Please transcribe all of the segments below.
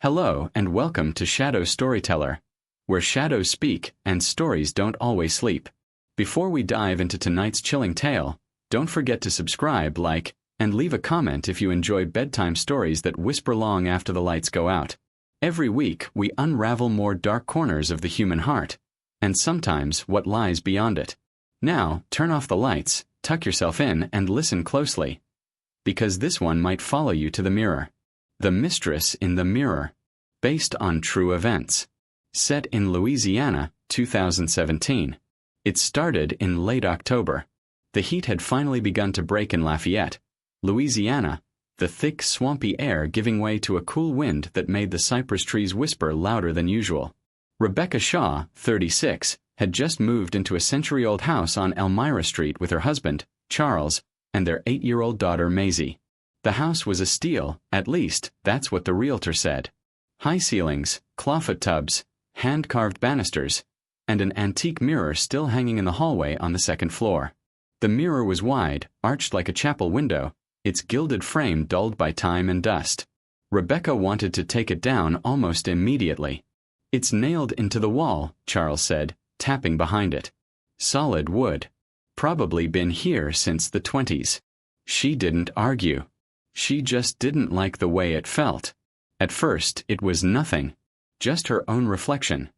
Hello and welcome to Shadow Storyteller, where shadows speak and stories don't always sleep. Before we dive into tonight's chilling tale, don't forget to subscribe, like, and leave a comment if you enjoy bedtime stories that whisper long after the lights go out. Every week, we unravel more dark corners of the human heart, and sometimes what lies beyond it. Now, turn off the lights, tuck yourself in, and listen closely, because this one might follow you to the mirror. The Mistress in the Mirror, based on true events. Set in Louisiana, 2017. It started in late October. The heat had finally begun to break in Lafayette, Louisiana, the thick, swampy air giving way to a cool wind that made the cypress trees whisper louder than usual. Rebecca Shaw, 36, had just moved into a century-old house on Elmira Street with her husband, Charles, and their 8-year-old daughter, Maisie. The house was a steal, at least, that's what the realtor said. High ceilings, clawfoot tubs, hand-carved banisters, and an antique mirror still hanging in the hallway on the second floor. The mirror was wide, arched like a chapel window, its gilded frame dulled by time and dust. Rebecca wanted to take it down almost immediately. "It's nailed into the wall," Charles said, tapping behind it. "Solid wood. Probably been here since the 20s. She didn't argue. She just didn't like the way it felt. At first, it was nothing. Just her own reflection.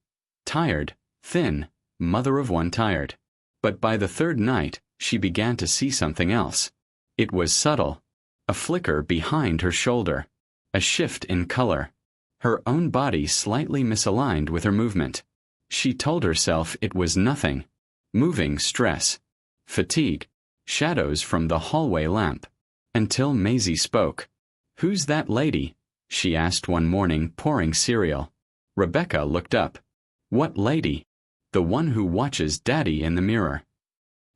Tired, thin, mother of one tired. But by the third night, she began to see something else. It was subtle. A flicker behind her shoulder. A shift in color. Her own body slightly misaligned with her movement. She told herself it was nothing. Moving stress. Fatigue. Shadows from the hallway lamp. Until Maisie spoke. "Who's that lady?" she asked one morning, pouring cereal. Rebecca looked up. "What lady?" "The one who watches Daddy in the mirror."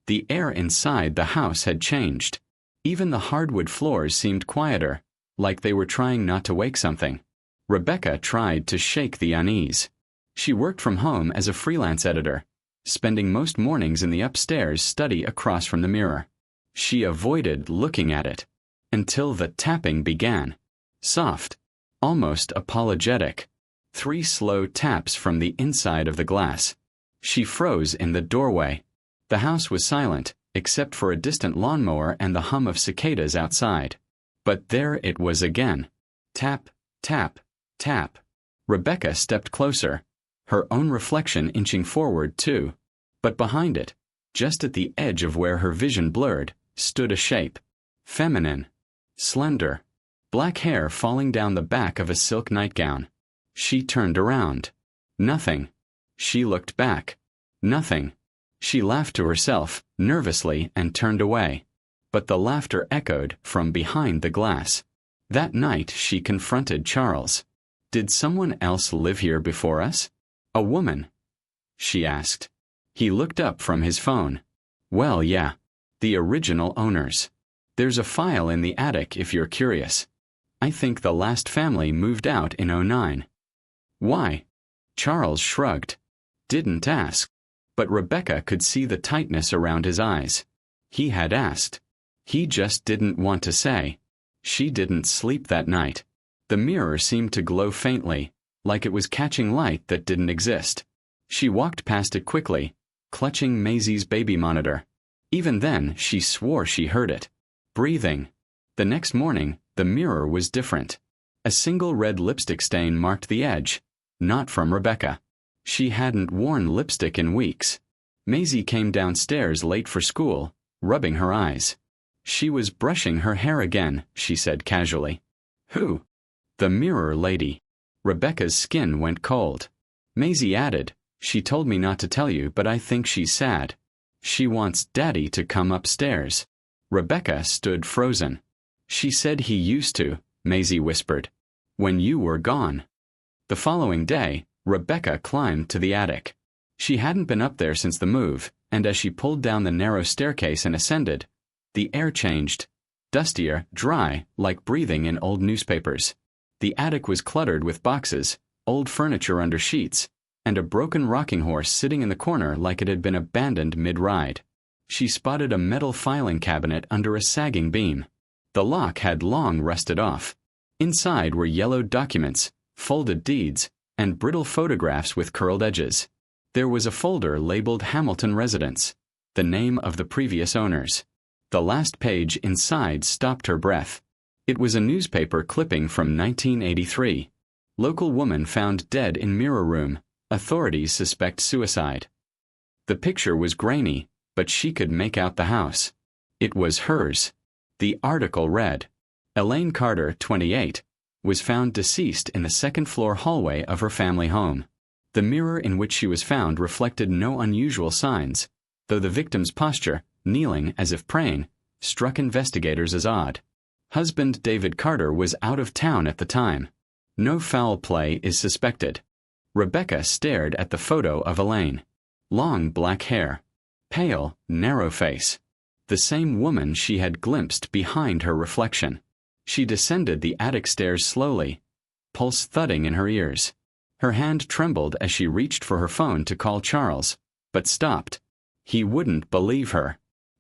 The air inside the house had changed. Even the hardwood floors seemed quieter, like they were trying not to wake something. Rebecca tried to shake the unease. She worked from home as a freelance editor, spending most mornings in the upstairs study across from the mirror. She avoided looking at it, until the tapping began. Soft, almost apologetic. 3 slow taps from the inside of the glass. She froze in the doorway. The house was silent, except for a distant lawnmower and the hum of cicadas outside. But there it was again. Tap, tap, tap. Rebecca stepped closer, her own reflection inching forward too. But behind it, just at the edge of where her vision blurred, stood a shape. Feminine. Slender. Black hair falling down the back of a silk nightgown. She turned around. Nothing. She looked back. Nothing. She laughed to herself, nervously, and turned away. But the laughter echoed from behind the glass. That night she confronted Charles. "Did someone else live here before us? A woman?" she asked. He looked up from his phone. "Well, yeah. The original owners. There's a file in the attic if you're curious. I think the last family moved out in '09. "Why?" Charles shrugged. Didn't ask. But Rebecca could see the tightness around his eyes. He had asked. He just didn't want to say. She didn't sleep that night. The mirror seemed to glow faintly, like it was catching light that didn't exist. She walked past it quickly, clutching Maisie's baby monitor. Even then, she swore she heard it. Breathing. The next morning, the mirror was different. A single red lipstick stain marked the edge. Not from Rebecca. She hadn't worn lipstick in weeks. Maisie came downstairs late for school, rubbing her eyes. She was brushing her hair again, she said casually. "Who?" "The mirror lady." Rebecca's skin went cold. Maisie added, "She told me not to tell you, but I think she's sad. She wants Daddy to come upstairs." Rebecca stood frozen. "She said he used to," Maisie whispered. "When you were gone." The following day, Rebecca climbed to the attic. She hadn't been up there since the move, and as she pulled down the narrow staircase and ascended, the air changed. Dustier, dry, like breathing in old newspapers. The attic was cluttered with boxes, old furniture under sheets, and a broken rocking horse sitting in the corner like it had been abandoned mid-ride. She spotted a metal filing cabinet under a sagging beam. The lock had long rusted off. Inside were yellowed documents, folded deeds, and brittle photographs with curled edges. There was a folder labeled Hamilton Residence, the name of the previous owners. The last page inside stopped her breath. It was a newspaper clipping from 1983. Local woman found dead in mirror room. Authorities suspect suicide. The picture was grainy, but she could make out the house. It was hers. The article read, Elaine Carter, 28, was found deceased in the second-floor hallway of her family home. The mirror in which she was found reflected no unusual signs, though the victim's posture, kneeling as if praying, struck investigators as odd. Husband David Carter was out of town at the time. No foul play is suspected. Rebecca stared at the photo of Elaine. Long black hair. Pale, narrow face. The same woman she had glimpsed behind her reflection. She descended the attic stairs slowly, pulse thudding in her ears. Her hand trembled as she reached for her phone to call Charles, but stopped. He wouldn't believe her.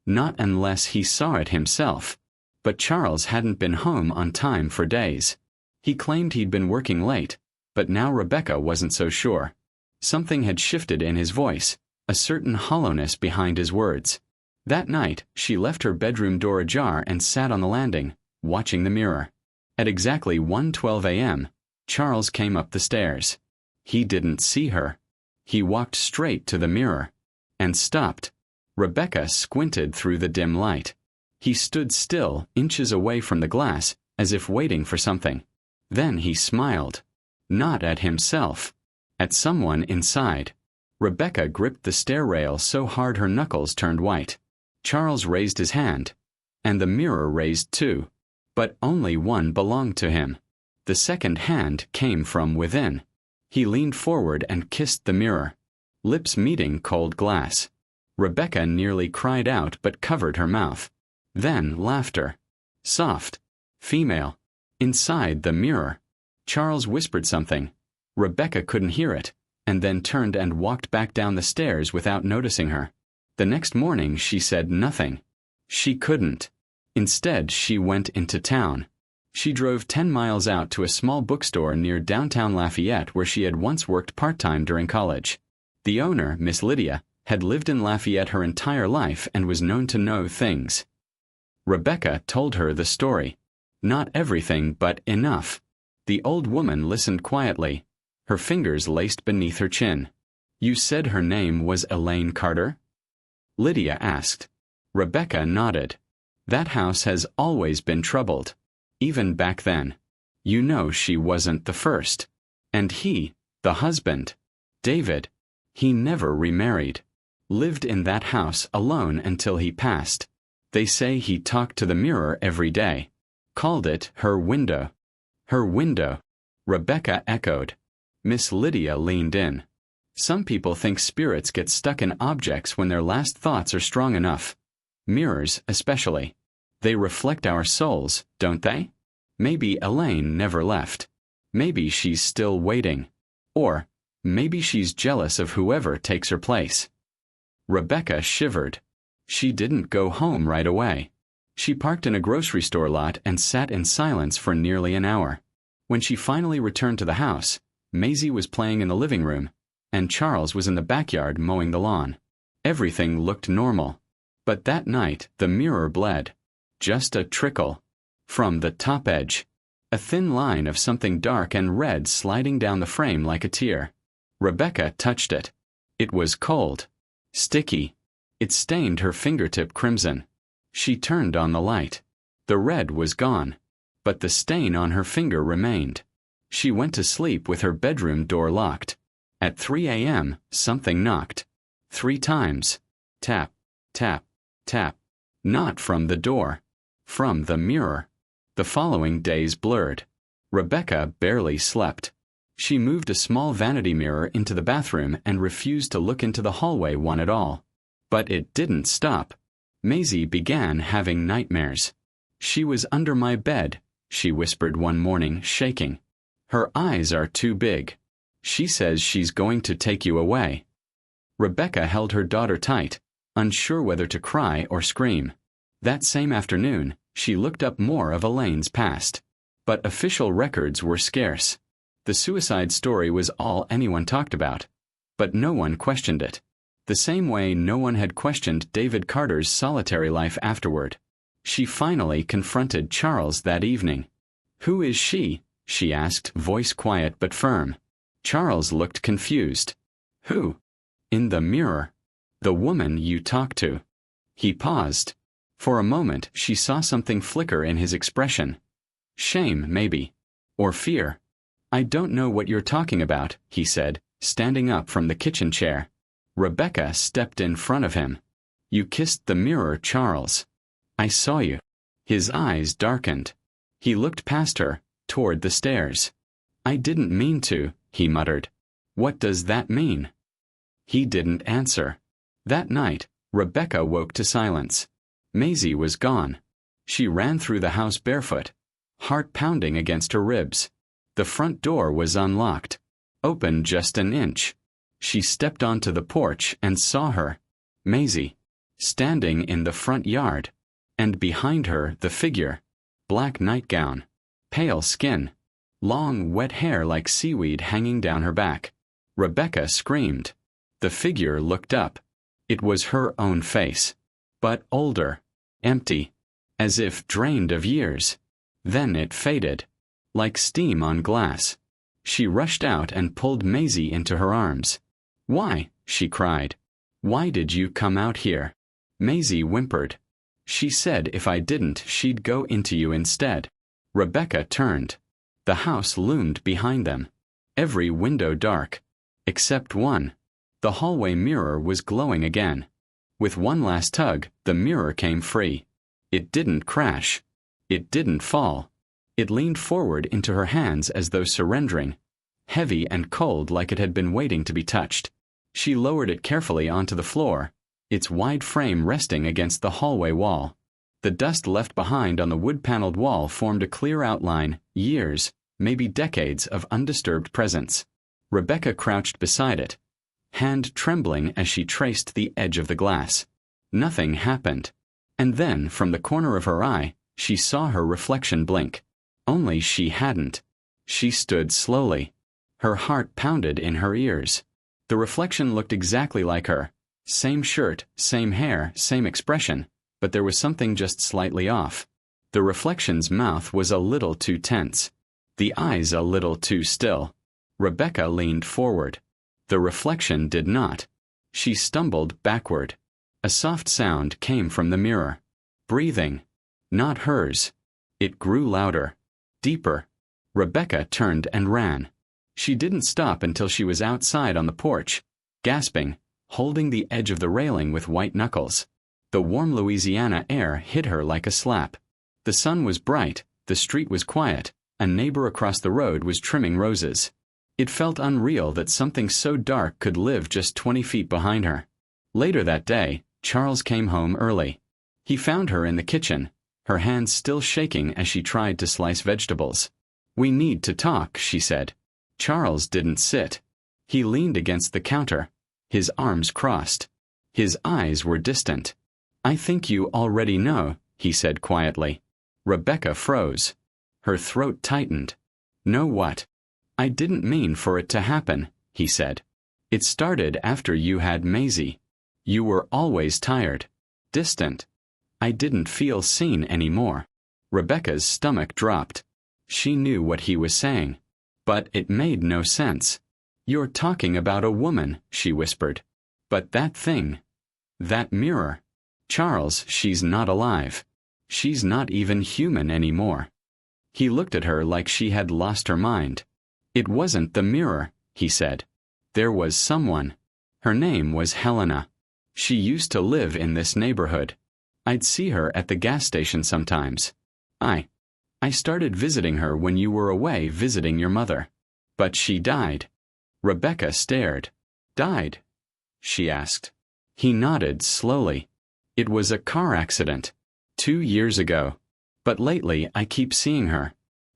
Not unless he saw it himself. But Charles hadn't been home on time for days. He claimed he'd been working late, but now Rebecca wasn't so sure. Something had shifted in his voice, a certain hollowness behind his words. That night, she left her bedroom door ajar and sat on the landing, watching the mirror. At exactly 1:12 a.m., Charles came up the stairs. He didn't see her. He walked straight to the mirror and stopped. Rebecca squinted through the dim light. He stood still, inches away from the glass, as if waiting for something. Then he smiled. Not at himself. At someone inside. Rebecca gripped the stair rail so hard her knuckles turned white. Charles raised his hand. And the mirror raised too. But only one belonged to him. The second hand came from within. He leaned forward and kissed the mirror. Lips meeting cold glass. Rebecca nearly cried out but covered her mouth. Then laughter. Soft. Female. Inside the mirror. Charles whispered something. Rebecca couldn't hear it, and then turned and walked back down the stairs without noticing her. The next morning she said nothing. She couldn't. Instead, she went into town. She drove 10 miles out to a small bookstore near downtown Lafayette where she had once worked part-time during college. The owner, Miss Lydia, had lived in Lafayette her entire life and was known to know things. Rebecca told her the story. Not everything, but enough. The old woman listened quietly, her fingers laced beneath her chin. You said her name was Elaine Carter? Lydia asked. Rebecca nodded. That house has always been troubled. Even back then. You know she wasn't the first. And he, the husband, David, he never remarried. Lived in that house alone until he passed. They say he talked to the mirror every day. Called it her window. Her window. Rebecca echoed. Miss Lydia leaned in. Some people think spirits get stuck in objects when their last thoughts are strong enough. Mirrors, especially. They reflect our souls, don't they? Maybe Elaine never left. Maybe she's still waiting. Or, maybe she's jealous of whoever takes her place. Rebecca shivered. She didn't go home right away. She parked in a grocery store lot and sat in silence for nearly an hour. When she finally returned to the house, Maisie was playing in the living room, and Charles was in the backyard mowing the lawn. Everything looked normal. But that night, the mirror bled. Just a trickle. From the top edge. A thin line of something dark and red sliding down the frame like a tear. Rebecca touched it. It was cold. Sticky. It stained her fingertip crimson. She turned on the light. The red was gone. But the stain on her finger remained. She went to sleep with her bedroom door locked. At 3 a.m., something knocked. 3 times. Tap, tap, tap. Not from the door. From the mirror. The following days blurred. Rebecca barely slept. She moved a small vanity mirror into the bathroom and refused to look into the hallway one at all. But it didn't stop. Maisie began having nightmares. She was under my bed, she whispered one morning, shaking. Her eyes are too big. She says she's going to take you away. Rebecca held her daughter tight, unsure whether to cry or scream. That same afternoon, she looked up more of Elaine's past. But official records were scarce. The suicide story was all anyone talked about, but no one questioned it. The same way no one had questioned David Carter's solitary life afterward. She finally confronted Charles that evening. "Who is she?" she asked, voice quiet but firm. Charles looked confused. "Who?" "In the mirror. The woman you talked to." He paused. For a moment she saw something flicker in his expression. Shame, maybe. Or fear. "I don't know what you're talking about," he said, standing up from the kitchen chair. Rebecca stepped in front of him. "You kissed the mirror, Charles. I saw you." His eyes darkened. He looked past her, toward the stairs. "I didn't mean to," he muttered. "What does that mean?" He didn't answer. That night, Rebecca woke to silence. Maisie was gone. She ran through the house barefoot, heart pounding against her ribs. The front door was unlocked, open just an inch. She stepped onto the porch and saw her, Maisie, standing in the front yard, and behind her the figure, black nightgown, pale skin, long wet hair like seaweed hanging down her back. Rebecca screamed. The figure looked up. It was her own face, but older, empty, as if drained of years. Then it faded, like steam on glass. She rushed out and pulled Maisie into her arms. "Why?" she cried. "Why did you come out here?" Maisie whimpered. "She said if I didn't, she'd go into you instead." Rebecca turned. The house loomed behind them, every window dark, except one. The hallway mirror was glowing again. With one last tug, the mirror came free. It didn't crash. It didn't fall. It leaned forward into her hands as though surrendering, heavy and cold like it had been waiting to be touched. She lowered it carefully onto the floor, its wide frame resting against the hallway wall. The dust left behind on the wood-paneled wall formed a clear outline, years, maybe decades of undisturbed presence. Rebecca crouched beside it, hand trembling as she traced the edge of the glass. Nothing happened. And then, from the corner of her eye, she saw her reflection blink. Only she hadn't. She stood slowly. Her heart pounded in her ears. The reflection looked exactly like her. Same shirt, same hair, same expression, but there was something just slightly off. The reflection's mouth was a little too tense. The eyes a little too still. Rebecca leaned forward. The reflection did not. She stumbled backward. A soft sound came from the mirror. Breathing. Not hers. It grew louder. Deeper. Rebecca turned and ran. She didn't stop until she was outside on the porch, gasping, holding the edge of the railing with white knuckles. The warm Louisiana air hit her like a slap. The sun was bright, the street was quiet, a neighbor across the road was trimming roses. It felt unreal that something so dark could live just 20 feet behind her. Later that day, Charles came home early. He found her in the kitchen, her hands still shaking as she tried to slice vegetables. "We need to talk," she said. Charles didn't sit. He leaned against the counter, his arms crossed. His eyes were distant. "I think you already know," he said quietly. Rebecca froze. Her throat tightened. "Know what?" "I didn't mean for it to happen," he said. "It started after you had Maisie. You were always tired, distant. I didn't feel seen anymore." Rebecca's stomach dropped. She knew what he was saying, but it made no sense. "You're talking about a woman," she whispered. "But that thing, that mirror. Charles, she's not alive. She's not even human anymore." He looked at her like she had lost her mind. "It wasn't the mirror," he said. "There was someone. Her name was Helena. She used to live in this neighborhood. I'd see her at the gas station sometimes. I started visiting her when you were away visiting your mother. But she died." Rebecca stared. "Died?" she asked. He nodded slowly. "It was a car accident. 2 years ago. But lately I keep seeing her.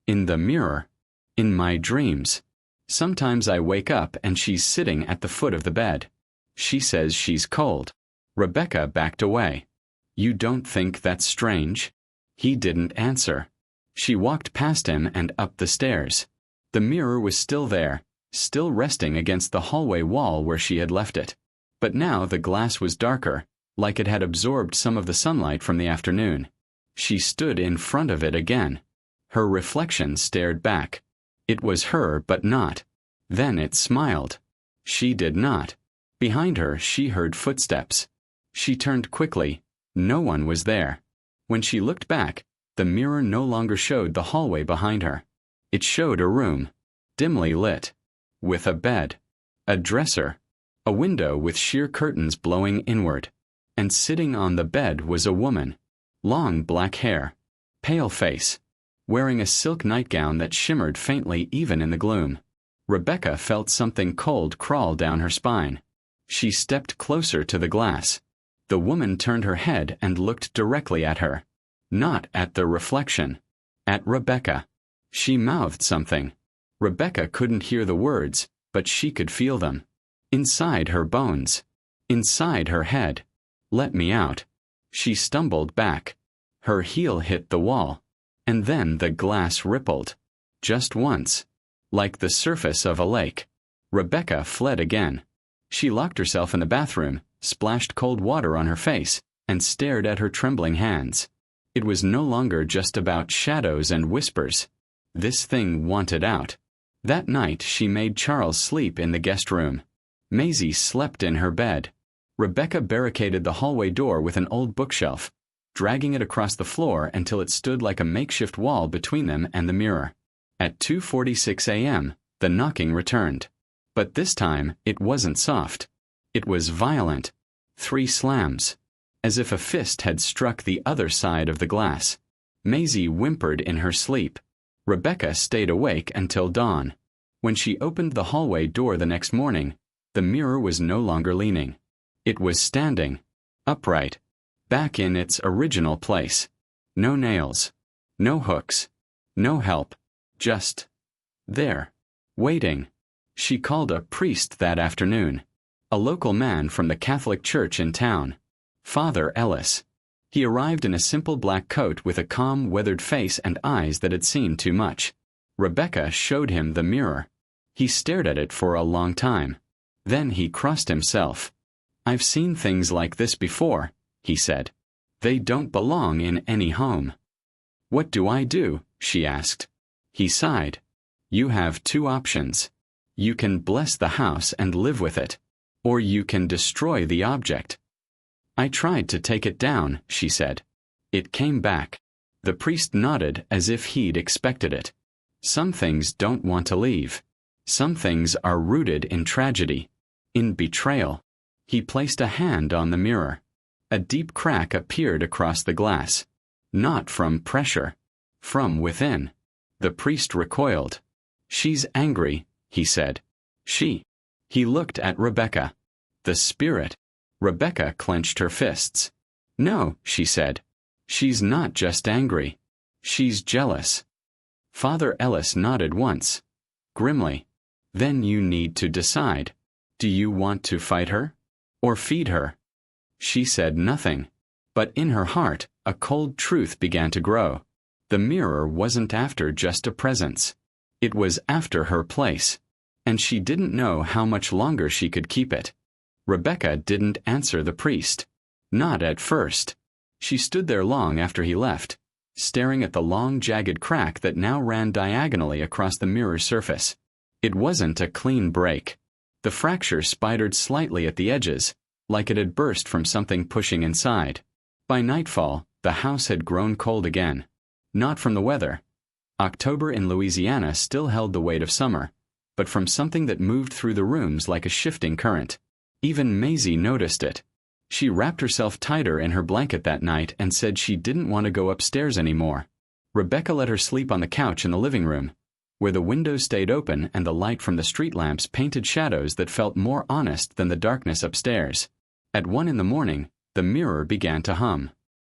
In the mirror. In my dreams. Sometimes I wake up and she's sitting at the foot of the bed. She says she's cold." Rebecca backed away. "You don't think that's strange?" He didn't answer. She walked past him and up the stairs. The mirror was still there, still resting against the hallway wall where she had left it. But now the glass was darker, like it had absorbed some of the sunlight from the afternoon. She stood in front of it again. Her reflection stared back. It was her, but not. Then it smiled. She did not. Behind her, she heard footsteps. She turned quickly. No one was there. When she looked back, the mirror no longer showed the hallway behind her. It showed a room, dimly lit, with a bed, a dresser, a window with sheer curtains blowing inward. And sitting on the bed was a woman. Long black hair, pale face, wearing a silk nightgown that shimmered faintly even in the gloom. Rebecca felt something cold crawl down her spine. She stepped closer to the glass. The woman turned her head and looked directly at her. Not at the reflection. At Rebecca. She mouthed something. Rebecca couldn't hear the words, but she could feel them. Inside her bones. Inside her head. "Let me out." She stumbled back. Her heel hit the wall. And then the glass rippled. Just once. Like the surface of a lake. Rebecca fled again. She locked herself in the bathroom, splashed cold water on her face, and stared at her trembling hands. It was no longer just about shadows and whispers. This thing wanted out. That night she made Charles sleep in the guest room. Maisie slept in her bed. Rebecca barricaded the hallway door with an old bookshelf, dragging it across the floor until it stood like a makeshift wall between them and the mirror. At 2:46 a.m., the knocking returned. But this time, it wasn't soft. It was violent. 3 slams. As if a fist had struck the other side of the glass. Maisie whimpered in her sleep. Rebecca stayed awake until dawn. When she opened the hallway door the next morning, the mirror was no longer leaning. It was standing, upright, back in its original place. No nails, no hooks, no help, just there, waiting. She called a priest that afternoon, a local man from the Catholic church in town, Father Ellis. He arrived in a simple black coat with a calm, weathered face and eyes that had seen too much. Rebecca showed him the mirror. He stared at it for a long time. Then he crossed himself. "I've seen things like this before," he said. "They don't belong in any home." "What do I do?" she asked. He sighed. "You have 2 options. You can bless the house and live with it, or you can destroy the object." "I tried to take it down," she said. "It came back." The priest nodded as if he'd expected it. "Some things don't want to leave. Some things are rooted in tragedy, in betrayal." He placed a hand on the mirror. A deep crack appeared across the glass. Not from pressure. From within. The priest recoiled. "She's angry," he said. "She." He looked at Rebecca. "The spirit." Rebecca clenched her fists. "No," she said. "She's not just angry. She's jealous." Father Ellis nodded once. Grimly. "Then you need to decide. Do you want to fight her? Or feed her?" She said nothing. But in her heart, a cold truth began to grow. The mirror wasn't after just a presence. It was after her place. And she didn't know how much longer she could keep it. Rebecca didn't answer the priest. Not at first. She stood there long after he left, staring at the long, jagged crack that now ran diagonally across the mirror's surface. It wasn't a clean break. The fracture spidered slightly at the edges, like it had burst from something pushing inside. By nightfall, the house had grown cold again. Not from the weather. October in Louisiana still held the weight of summer, but from something that moved through the rooms like a shifting current. Even Maisie noticed it. She wrapped herself tighter in her blanket that night and said she didn't want to go upstairs anymore. Rebecca let her sleep on the couch in the living room, where the windows stayed open and the light from the street lamps painted shadows that felt more honest than the darkness upstairs. At 1 in the morning, the mirror began to hum.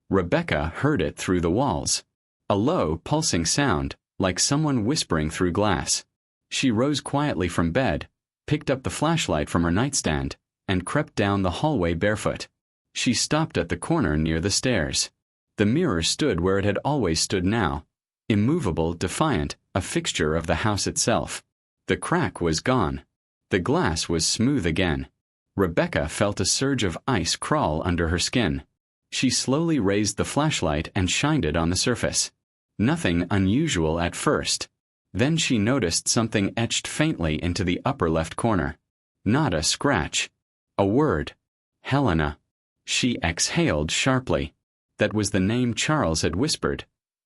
Rebecca heard it through the walls. A low, pulsing sound, like someone whispering through glass. She rose quietly from bed, picked up the flashlight from her nightstand, and crept down the hallway barefoot. She stopped at the corner near the stairs. The mirror stood where it had always stood now, immovable, defiant, a fixture of the house itself. The crack was gone. The glass was smooth again. Rebecca felt a surge of ice crawl under her skin. She slowly raised the flashlight and shined it on the surface. Nothing unusual at first. Then she noticed something etched faintly into the upper left corner. Not a scratch. A word. Helena. She exhaled sharply. That was the name Charles had whispered.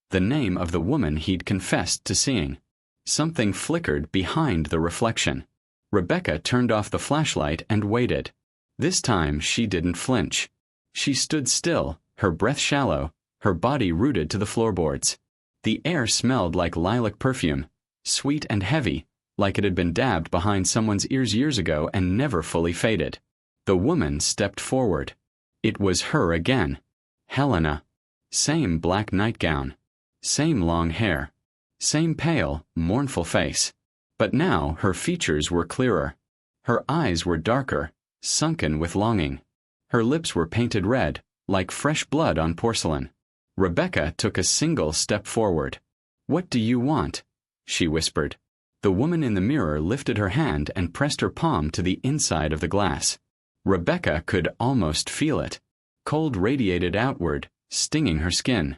The name of the woman he'd confessed to seeing. Something flickered behind the reflection. Rebecca turned off the flashlight and waited. This time she didn't flinch. She stood still, her breath shallow, her body rooted to the floorboards. The air smelled like lilac perfume, sweet and heavy, like it had been dabbed behind someone's ears years ago and never fully faded. The woman stepped forward. It was her again. Helena. Same black nightgown. Same long hair. Same pale, mournful face. But now her features were clearer. Her eyes were darker, sunken with longing. Her lips were painted red, like fresh blood on porcelain. Rebecca took a single step forward. "What do you want?" she whispered. The woman in the mirror lifted her hand and pressed her palm to the inside of the glass. Rebecca could almost feel it. Cold radiated outward, stinging her skin.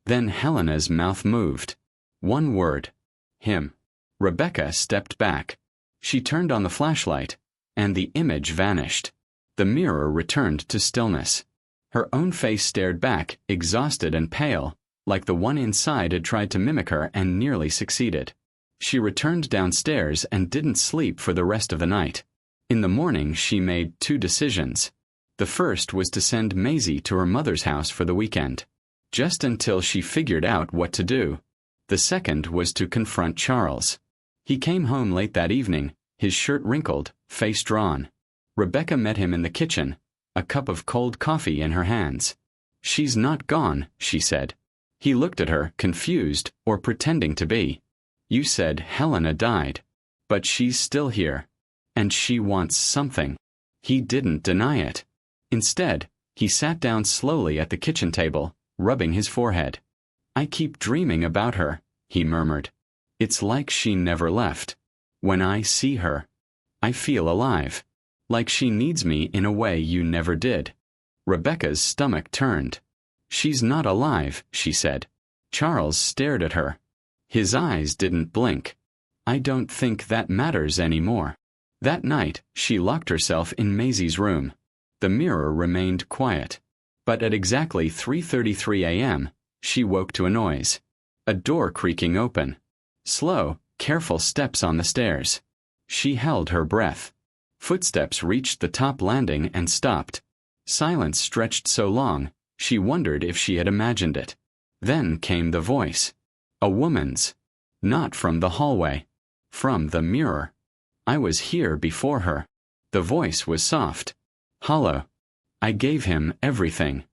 Then Helena's mouth moved. One word. Him. Rebecca stepped back. She turned on the flashlight, and the image vanished. The mirror returned to stillness. Her own face stared back, exhausted and pale, like the one inside had tried to mimic her and nearly succeeded. She returned downstairs and didn't sleep for the rest of the night. In the morning she made 2 decisions. The first was to send Maisie to her mother's house for the weekend, just until she figured out what to do. The second was to confront Charles. He came home late that evening, his shirt wrinkled, face drawn. Rebecca met him in the kitchen, a cup of cold coffee in her hands. "She's not gone," she said. He looked at her, confused, or pretending to be. "You said Helena died. But she's still here. And she wants something." He didn't deny it. Instead, he sat down slowly at the kitchen table, rubbing his forehead. "I keep dreaming about her," he murmured. "It's like she never left. When I see her, I feel alive. Like she needs me in a way you never did." Rebecca's stomach turned. "She's not alive," she said. Charles stared at her. His eyes didn't blink. "I don't think that matters anymore." That night, she locked herself in Maisie's room. The mirror remained quiet. But at exactly 3:33 a.m., she woke to a noise. A door creaking open. Slow, careful steps on the stairs. She held her breath. Footsteps reached the top landing and stopped. Silence stretched so long, she wondered if she had imagined it. Then came the voice. A woman's. Not from the hallway. From the mirror. I was here before her. The voice was soft. Hollow. I gave him everything.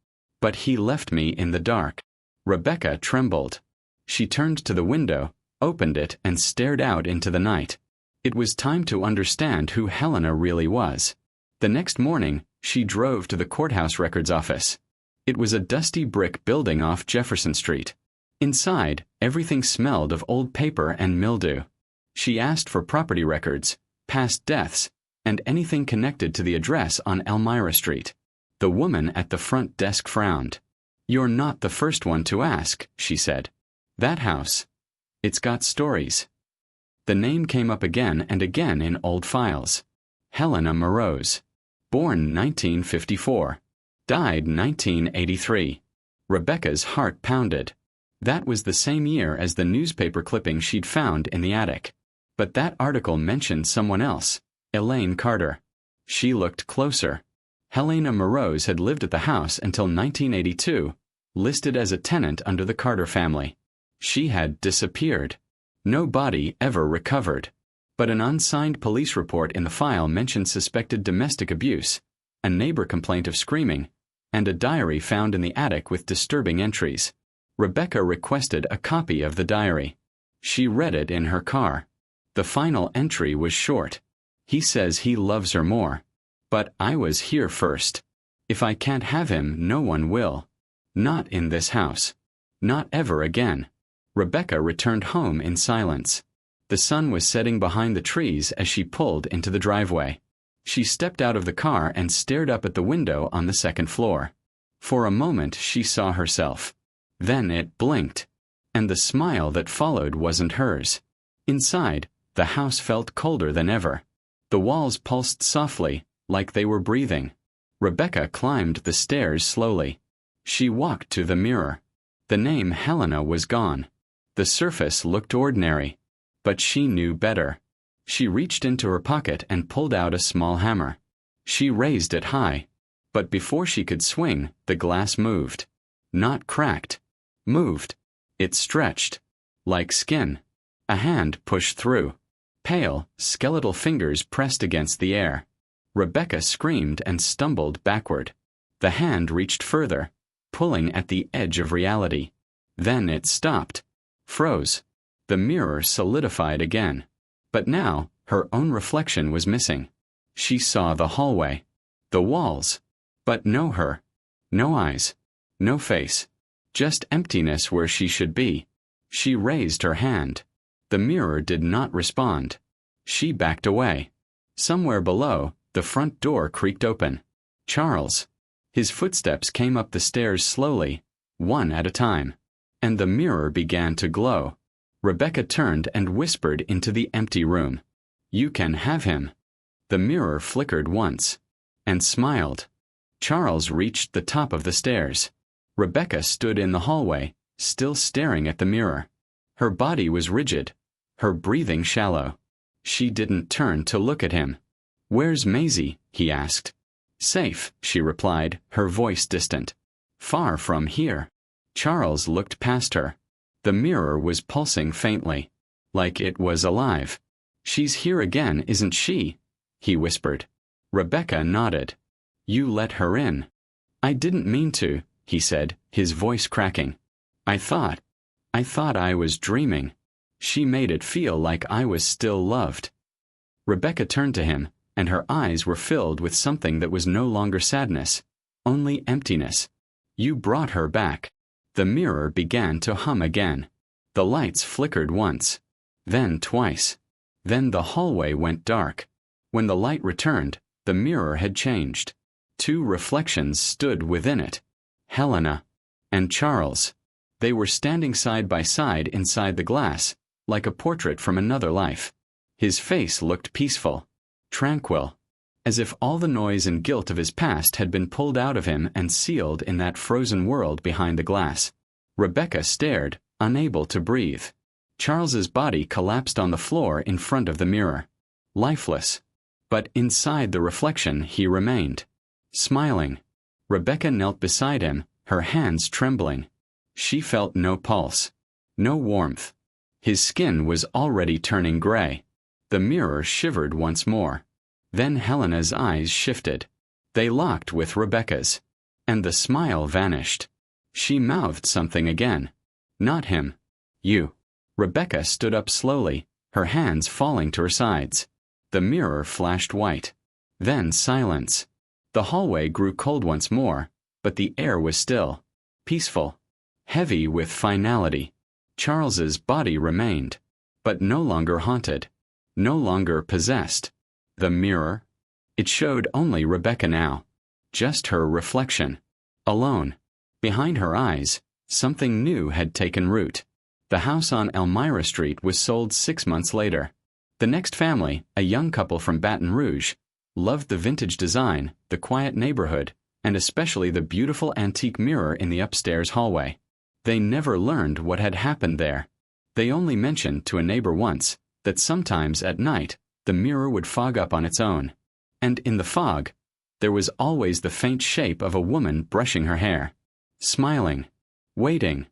But he left me in the dark. Rebecca trembled. She turned to the window, opened it, and stared out into the night. It was time to understand who Helena really was. The next morning, she drove to the courthouse records office. It was a dusty brick building off Jefferson Street. Inside, everything smelled of old paper and mildew. She asked for property records, past deaths, and anything connected to the address on Elmira Street. The woman at the front desk frowned. "You're not the first one to ask," she said. "That house. It's got stories." The name came up again and again in old files. Helena Morose. Born 1954. Died 1983. Rebecca's heart pounded. That was the same year as the newspaper clipping she'd found in the attic. But that article mentioned someone else, Elaine Carter. She looked closer. Helena Morose had lived at the house until 1982, listed as a tenant under the Carter family. She had disappeared. No body ever recovered. But an unsigned police report in the file mentioned suspected domestic abuse, a neighbor complaint of screaming, and a diary found in the attic with disturbing entries. Rebecca requested a copy of the diary. She read it in her car. The final entry was short. "He says he loves her more. But I was here first. If I can't have him, no one will. Not in this house. Not ever again. Rebecca returned home in silence. The sun was setting behind the trees as she pulled into the driveway. She stepped out of the car and stared up at the window on the second floor. For a moment she saw herself. Then it blinked, and the smile that followed wasn't hers. Inside, the house felt colder than ever. The walls pulsed softly, like they were breathing. Rebecca climbed the stairs slowly. She walked to the mirror. The name Helena was gone. The surface looked ordinary. But she knew better. She reached into her pocket and pulled out a small hammer. She raised it high. But before she could swing, the glass moved. Not cracked. Moved. It stretched. Like skin. A hand pushed through. Pale, skeletal fingers pressed against the air. Rebecca screamed and stumbled backward. The hand reached further, pulling at the edge of reality. Then it stopped. Froze. The mirror solidified again. But now, her own reflection was missing. She saw the hallway. The walls. But no her. No eyes. No face. Just emptiness where she should be. She raised her hand. The mirror did not respond. She backed away. Somewhere below, the front door creaked open. Charles. His footsteps came up the stairs slowly, one at a time. And the mirror began to glow. Rebecca turned and whispered into the empty room. "You can have him." The mirror flickered once. And smiled. Charles reached the top of the stairs. Rebecca stood in the hallway, still staring at the mirror. Her body was rigid. Her breathing shallow. She didn't turn to look at him. "Where's Maisie?" he asked. "Safe," she replied, her voice distant. "Far from here." Charles looked past her. The mirror was pulsing faintly, like it was alive. "She's here again, isn't she?" he whispered. Rebecca nodded. "You let her in." "I didn't mean to," he said, his voice cracking. I thought I was dreaming. She made it feel like I was still loved." Rebecca turned to him, and her eyes were filled with something that was no longer sadness, only emptiness. "You brought her back." The mirror began to hum again. The lights flickered once. Then twice. Then the hallway went dark. When the light returned, the mirror had changed. Two reflections stood within it. Helena and Charles. They were standing side by side inside the glass, like a portrait from another life. His face looked peaceful, tranquil, as if all the noise and guilt of his past had been pulled out of him and sealed in that frozen world behind the glass. Rebecca stared, unable to breathe. Charles's body collapsed on the floor in front of the mirror, lifeless. But inside the reflection he remained, smiling. Rebecca knelt beside him, her hands trembling. She felt no pulse, no warmth. His skin was already turning gray. The mirror shivered once more. Then Helena's eyes shifted. They locked with Rebecca's. And the smile vanished. She mouthed something again. "Not him. You." Rebecca stood up slowly, her hands falling to her sides. The mirror flashed white. Then silence. The hallway grew cold once more, but the air was still, peaceful, heavy with finality. Charles's body remained, but no longer haunted, no longer possessed. The mirror? It showed only Rebecca now. Just her reflection. Alone. Behind her eyes, something new had taken root. The house on Elmira Street was sold 6 months later. The next family, a young couple from Baton Rouge, loved the vintage design, the quiet neighborhood, and especially the beautiful antique mirror in the upstairs hallway. They never learned what had happened there. They only mentioned to a neighbor once that sometimes at night the mirror would fog up on its own. And in the fog, there was always the faint shape of a woman brushing her hair, smiling, waiting.